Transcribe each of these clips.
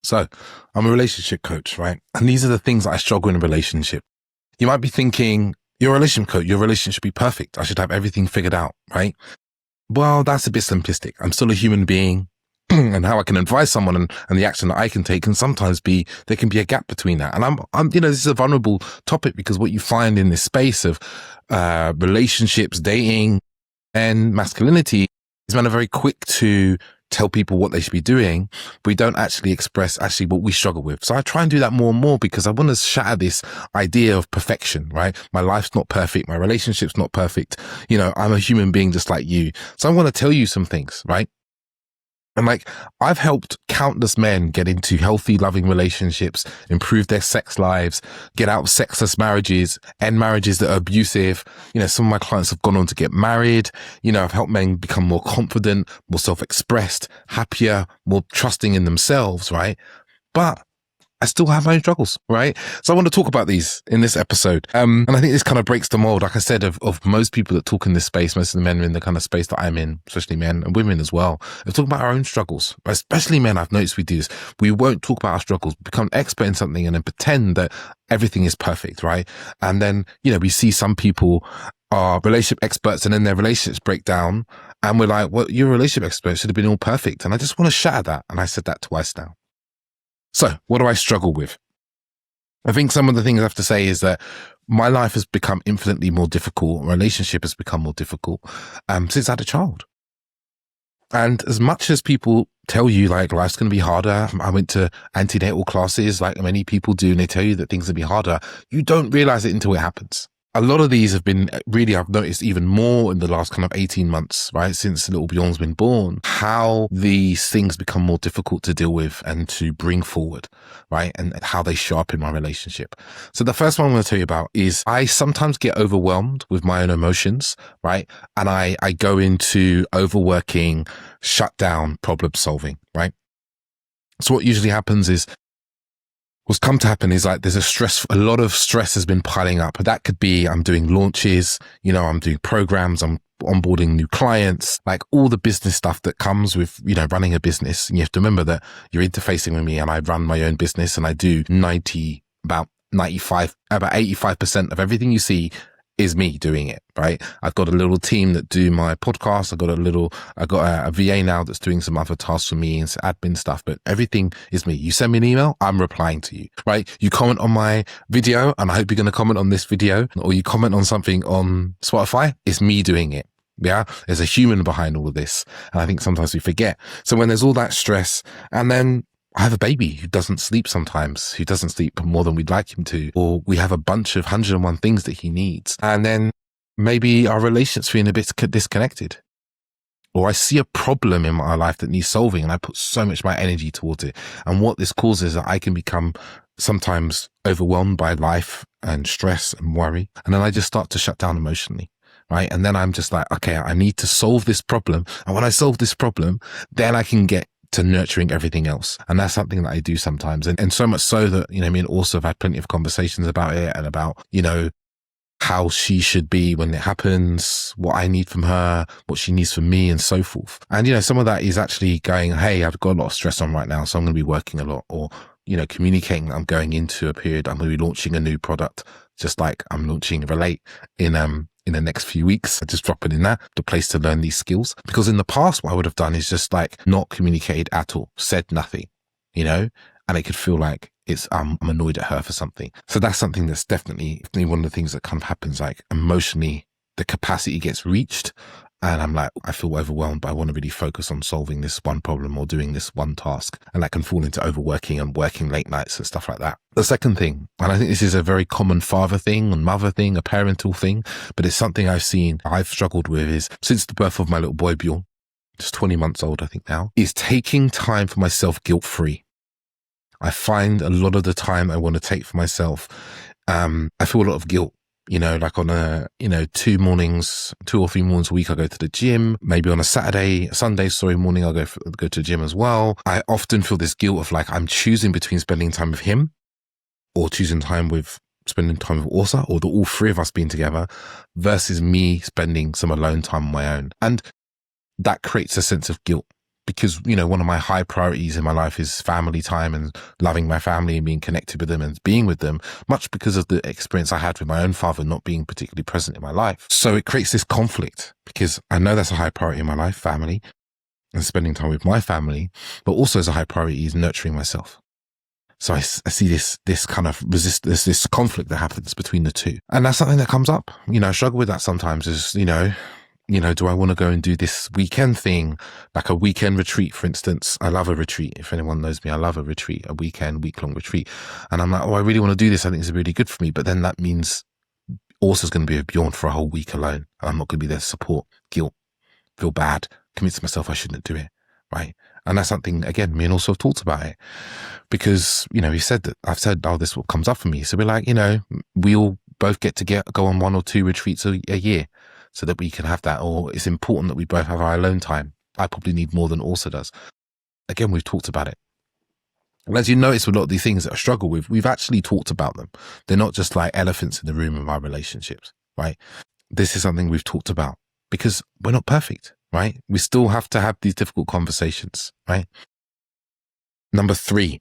So I'm a relationship coach, right? And these are the things that I struggle in a relationship. You might be thinking, you're a relationship coach, your relationship should be perfect. I should have everything figured out, right? Well, that's a bit simplistic. I'm still a human being. And how I can advise someone and the action that I can take can sometimes be, there can be a gap between that. And I'm, this is a vulnerable topic because what you find in this space of, relationships, dating and masculinity is men are very quick to tell people what they should be doing, but we don't actually express actually what we struggle with. So I try and do that more and more because I want to shatter this idea of perfection, right? My life's not perfect. My relationship's not perfect. I'm a human being just like you. So I want to tell you some things, right? And I've helped countless men get into healthy, loving relationships, improve their sex lives, get out of sexless marriages, end marriages that are abusive. Some of my clients have gone on to get married. I've helped men become more confident, more self-expressed, happier, more trusting in themselves, right? But I still have my own struggles, right? So I want to talk about these in this episode. And I think this kind of breaks the mold, like I said, of most people that talk in this space. Most of the men are in the kind of space that I'm in, especially men and women as well. We're talking about our own struggles, especially men. I've noticed we do this. We won't talk about our struggles, become expert in something and then pretend that everything is perfect, right? And then, we see some people are relationship experts and then their relationships break down. And we're like, well, you're a relationship expert, should have been all perfect. And I just want to shatter that. And I said that twice now. So what do I struggle with? I think some of the things I have to say is that my life has become infinitely more difficult. Relationship has become more difficult since I had a child. And as much as people tell you life's going to be harder, I went to antenatal classes like many people do, and they tell you that things will be harder. You don't realize it until it happens. A lot of these have been really, I've noticed even more in the last kind of 18 months, right? Since little Bjorn's been born, how these things become more difficult to deal with and to bring forward, right? And how they show up in my relationship. So the first one I'm going to tell you about is I sometimes get overwhelmed with my own emotions, right? And I go into overworking, shutdown, problem solving, right? So what usually happens is, what's come to happen is there's a lot of stress has been piling up. That could be I'm doing launches, I'm doing programs, I'm onboarding new clients, all the business stuff that comes with, running a business. And you have to remember that you're interfacing with me and I run my own business and I do about 85% of everything you see is me doing it, right? I've got a little team that do my podcast. I've got a VA now that's doing some other tasks for me and some admin stuff, but everything is me. You send me an email, I'm replying to you, right? You comment on my video and I hope you're going to comment on this video, or you comment on something on Spotify, it's me doing it. Yeah. There's a human behind all of this. And I think sometimes we forget. So when there's all that stress and then I have a baby who doesn't sleep sometimes, who doesn't sleep more than we'd like him to, or we have a bunch of 101 things that he needs. And then maybe our relationship's feeling a bit disconnected. Or I see a problem in my life that needs solving and I put so much of my energy towards it. And what this causes is that I can become sometimes overwhelmed by life and stress and worry. And then I just start to shut down emotionally. Right. And then I'm just like, okay, I need to solve this problem. And when I solve this problem, then I can get to nurturing everything else. And that's something that I do sometimes. And so much so that, me and also have had plenty of conversations about it and about, how she should be when it happens, what I need from her, what she needs from me and so forth. And, some of that is actually going, hey, I've got a lot of stress on right now, so I'm going to be working a lot, or, communicating that I'm going into a period, I'm going to be launching a new product, just like I'm launching Relate in the next few weeks. I just drop it in that, the place to learn these skills. Because in the past, what I would have done is just not communicated at all, said nothing, and it could feel like I'm annoyed at her for something. So that's something that's definitely one of the things that kind of happens, emotionally, the capacity gets reached. And I'm I feel overwhelmed, but I want to really focus on solving this one problem or doing this one task. And that can fall into overworking and working late nights and stuff like that. The second thing, and I think this is a very common father thing and mother thing, a parental thing, but it's something I've struggled with is since the birth of my little boy, Bjorn, just 20 months old, I think now, is taking time for myself guilt-free. I find a lot of the time I want to take for myself, I feel a lot of guilt. On a, 2 or 3 mornings a week, I go to the gym. Maybe on a Sunday morning, I'll go to the gym as well. I often feel this guilt of I'm choosing between spending time with him or spending time with Orsa, or all three of us being together versus me spending some alone time on my own. And that creates a sense of guilt because, one of my high priorities in my life is family time and loving my family and being connected with them and being with them, much because of the experience I had with my own father not being particularly present in my life. So it creates this conflict because I know that's a high priority in my life, family and spending time with my family, but also as a high priority is nurturing myself. So I see this kind of this conflict that happens between the two. And that's something that comes up. I struggle with that sometimes is, do I want to go and do this weekend thing, like a weekend retreat, for instance? I love a retreat. If anyone knows me, I love a retreat, a week-long retreat. And I'm like, I really want to do this. I think it's really good for me. But then that means also is going to be with Bjorn for a whole week alone. And I'm not going to be there to support, guilt, feel bad, commit to myself I shouldn't do it, right? And that's something, again, me and also have talked about it because, he said that I've said, this is what comes up for me. So we're like, we all both get to go on 1 or 2 retreats a year so that we can have that, or it's important that we both have our alone time. I probably need more than also does. Again, we've talked about it. And as you notice with a lot of these things that I struggle with, we've actually talked about them. They're not just like elephants in the room of our relationships, right? This is something we've talked about because we're not perfect. Right? We still have to have these difficult conversations, right? Number 3,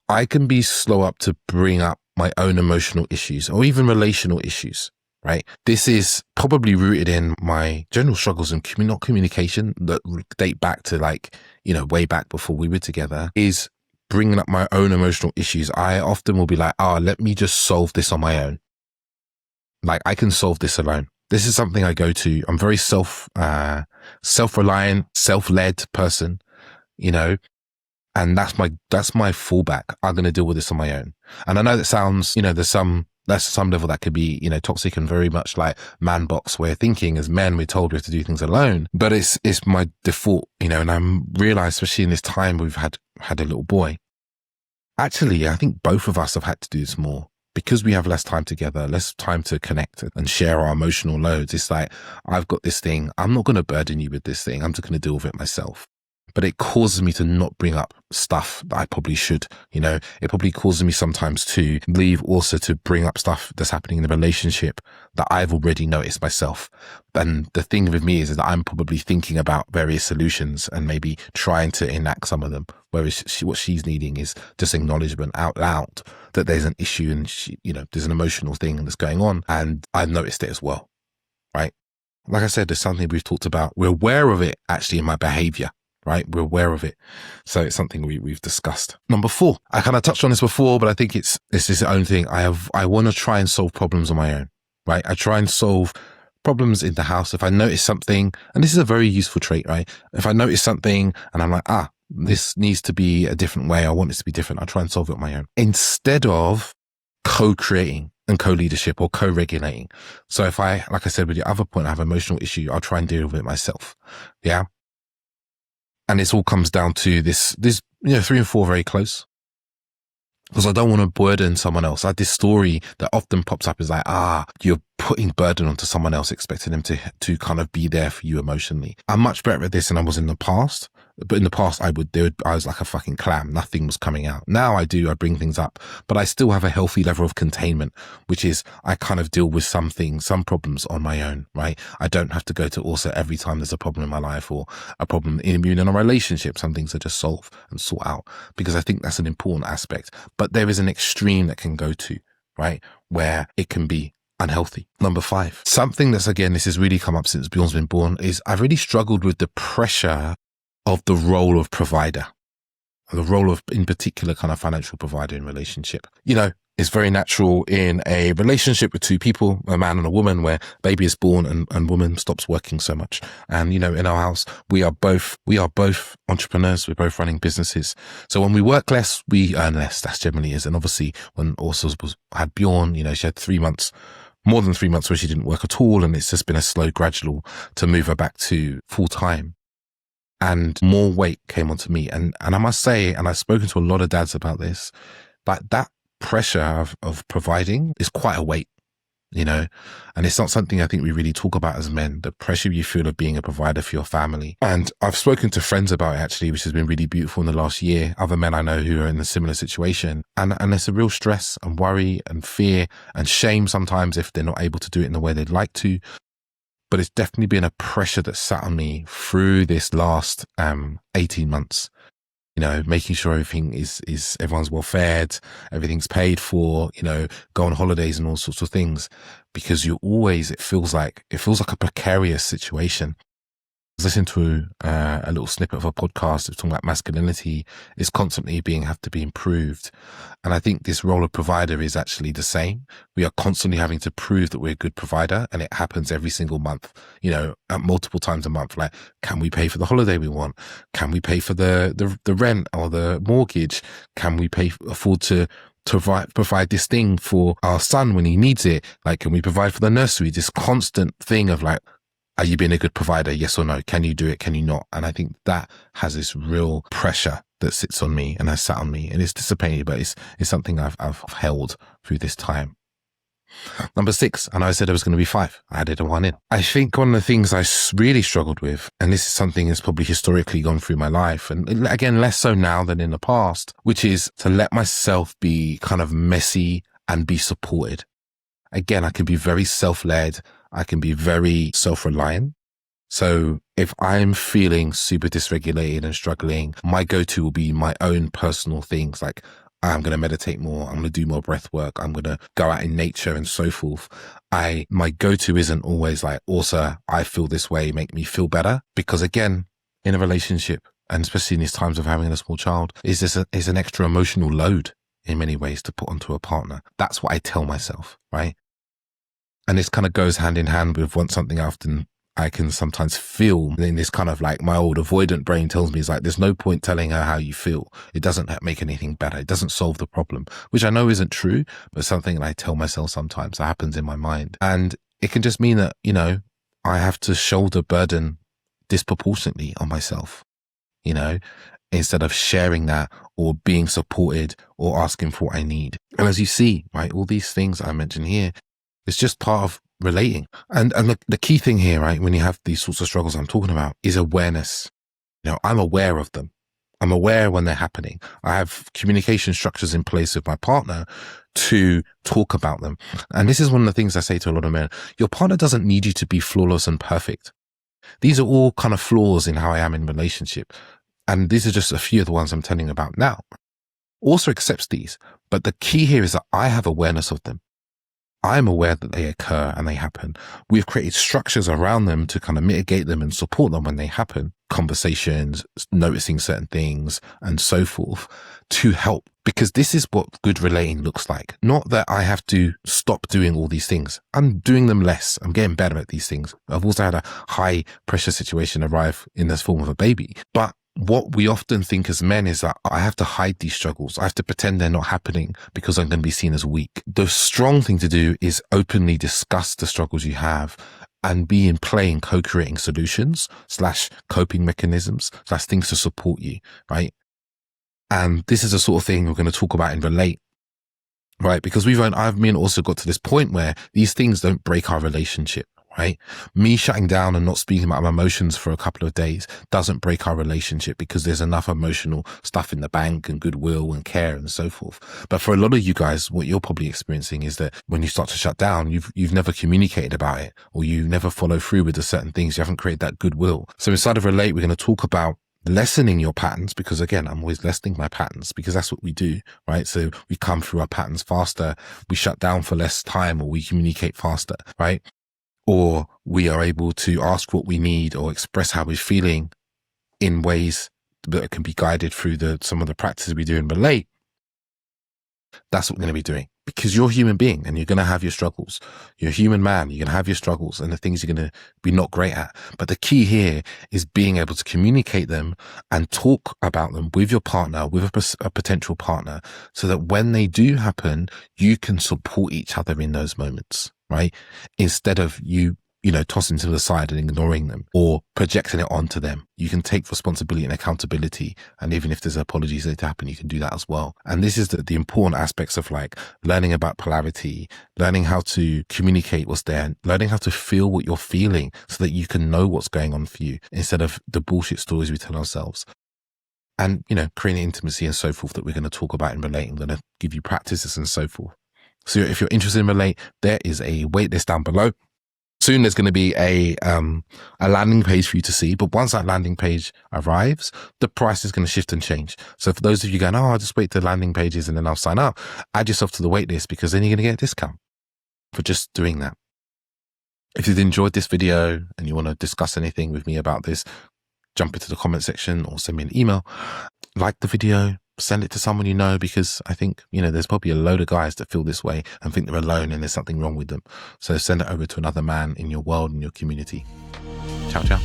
I can be slow up to bring up my own emotional issues or even relational issues, right? This is probably rooted in my general struggles in not communication that date back to way back before we were together, is bringing up my own emotional issues. I often will be like, let me just solve this on my own. Like I can solve this alone. This is something I go to. I'm very self-reliant, self-led person, and that's my fallback. I'm going to deal with this on my own. And I know that sounds, that's some level that could be, toxic and very much like man box way of thinking. As men, we're told we have to do things alone, but it's my default, and I'm realized, especially in this time we've had a little boy. Actually, I think both of us have had to do this more. Because we have less time together, less time to connect and share our emotional loads. It's like, I've got this thing. I'm not going to burden you with this thing. I'm just going to deal with it myself. But it causes me to not bring up stuff that I probably should, it probably causes me sometimes to leave also to bring up stuff that's happening in the relationship that I've already noticed myself. And the thing with me is that I'm probably thinking about various solutions and maybe trying to enact some of them. Whereas what she's needing is just acknowledgement out loud that there's an issue and there's an emotional thing that's going on. And I've noticed it as well, right? Like I said, there's something we've talked about. We're aware of it actually in my behavior. Right? We're aware of it. So it's something we've discussed. Number 4, I kind of touched on this before, but I think it's its own thing. I want to try and solve problems on my own, right? I try and solve problems in the house. If I notice something, and this is a very useful trait, right? If I notice something and I'm like, this needs to be a different way. I want this to be different. I'll try and solve it on my own instead of co-creating and co-leadership or co-regulating. So if like I said, with the other point, I have an emotional issue, I'll try and deal with it myself. Yeah. And this all comes down to this, 3 and 4 very close. Because I don't want to burden someone else. I had this story that often pops up is like, you're putting burden onto someone else, expecting them to kind of be there for you emotionally. I'm much better at this than I was in the past. But in the past, I was like a fucking clam. Nothing was coming out. Now I bring things up, but I still have a healthy level of containment, which is I kind of deal with some problems on my own, right? I don't have to go to also every time there's a problem in my life or a problem in a relationship. Some things I just solve and sort out because I think that's an important aspect. But there is an extreme that can go to, right? Where it can be unhealthy. Number 5, something that's, again, this has really come up since Bjorn's been born, is I've really struggled with the pressure of the role of provider, the role of, in particular, kind of financial provider in relationship. It's very natural in a relationship with 2 people, a man and a woman, where baby is born and woman stops working so much. And, in our house, we are both entrepreneurs. We're both running businesses. So when we work less, we earn less. That's generally is. And obviously when also had Bjorn, she had 3 months, more than 3 months where she didn't work at all. And it's just been a slow gradual to move her back to full time. And more weight came onto me. And I must say, and I've spoken to a lot of dads about this, but that pressure of providing is quite a weight, and it's not something I think we really talk about as men, the pressure you feel of being a provider for your family. And I've spoken to friends about it actually, which has been really beautiful in the last year, other men I know who are in a similar situation. And there's a real stress and worry and fear and shame sometimes if they're not able to do it in the way they'd like to. but it's definitely been a pressure that sat on me through this last 18 months. Making sure everything is everyone's well fed, everything's paid for, go on holidays and all sorts of things, because it feels like a precarious situation. I was listening to a little snippet of a podcast that's talking about masculinity is constantly have to be improved. And I think this role of provider is actually the same. We are constantly having to prove that we're a good provider, and it happens every single month, multiple times a month. Like, can we pay for the holiday we want? Can we pay for the rent or the mortgage? Can we afford to provide this thing for our son when he needs it? Like, can we provide for the nursery? This constant thing of like, are you being a good provider? Yes or no? Can you do it? Can you not? And I think that has this real pressure that sits on me and has sat on me, and it's dissipated, but it's something I've held through this time. Number 6, I know I said there was going to be 5. I added a 1 in. I think one of the things I really struggled with, and this is something that's probably historically gone through my life, and again, less so now than in the past, which is to let myself be kind of messy and be supported. Again, I can be very self-led. I can be very self-reliant. So if I'm feeling super dysregulated and struggling, my go-to will be my own personal things. Like, I'm going to meditate more. I'm going to do more breath work. I'm going to go out in nature and so forth. My go-to isn't always like, also, I feel this way, make me feel better. Because again, in a relationship, and especially in these times of having a small child, is an extra emotional load in many ways to put onto a partner. That's what I tell myself, right? And this kind of goes hand in hand with something I can sometimes feel in this kind of like my old avoidant brain tells me is like, there's no point telling her how you feel. It doesn't make anything better. It doesn't solve the problem, which I know isn't true, but something that I tell myself sometimes that happens in my mind. And it can just mean that, I have to shoulder burden disproportionately on myself, instead of sharing that or being supported or asking for what I need. And as you see, right, all these things I mentioned here, it's just part of relating. And the key thing here, right, when you have these sorts of struggles I'm talking about, is awareness. I'm aware of them. I'm aware when they're happening. I have communication structures in place with my partner to talk about them. And this is one of the things I say to a lot of men. Your partner doesn't need you to be flawless and perfect. These are all kind of flaws in how I am in relationship. And these are just a few of the ones I'm telling you about now. Also accepts these. But the key here is that I have awareness of them. I'm aware that they occur and they happen. We've created structures around them to kind of mitigate them and support them when they happen. Conversations, noticing certain things, and so forth to help. Because this is what good relating looks like. Not that I have to stop doing all these things. I'm doing them less. I'm getting better at these things. I've also had a high pressure situation arrive in this form of a baby. But what we often think as men is that I have to hide these struggles. I have to pretend they're not happening because I'm going to be seen as weak. The strong thing to do is openly discuss the struggles you have and be in play in co-creating solutions / coping mechanisms / things to support you, right? And this is the sort of thing we're going to talk about in Relate, right? Because I've also got to this point where these things don't break our relationship. Right? Me shutting down and not speaking about my emotions for a couple of days doesn't break our relationship because there's enough emotional stuff in the bank and goodwill and care and so forth. But for a lot of you guys, what you're probably experiencing is that when you start to shut down, you've never communicated about it, or you never follow through with the certain things. You haven't created that goodwill. So inside of Relate, we're going to talk about lessening your patterns, because again, I'm always lessening my patterns because that's what we do, right? So we come through our patterns faster. We shut down for less time, or we communicate faster, right? Or we are able to ask what we need or express how we're feeling in ways that can be guided through some of the practices we do in Relate. That's what we're going to be doing, because you're a human being and you're going to have your struggles. You're a human man. You're going to have your struggles and the things you're going to be not great at. But the key here is being able to communicate them and talk about them with your partner, with a potential partner, so that when they do happen, you can support each other in those moments, right? Instead of you tossing to the side and ignoring them or projecting it onto them. You can take responsibility and accountability. And even if there's apologies that happen, you can do that as well. And this is the important aspects of like learning about polarity, learning how to communicate what's there, learning how to feel what you're feeling so that you can know what's going on for you instead of the bullshit stories we tell ourselves. And, creating intimacy and so forth that we're going to talk about in Relate. I'm going to give you practices and so forth. So if you're interested in Relate, there is a wait list down below. Soon there's going to be a landing page for you to see. But once that landing page arrives, the price is going to shift and change. So for those of you going, oh, I'll just wait till landing pages and then I'll sign up, add yourself to the wait list, because then you're going to get a discount for just doing that. If you've enjoyed this video and you want to discuss anything with me about this, jump into the comment section or send me an email. Like the video, send it to someone you know, because I think, there's probably a load of guys that feel this way and think they're alone and there's something wrong with them. So send it over to another man in your world, in your community. Ciao, ciao.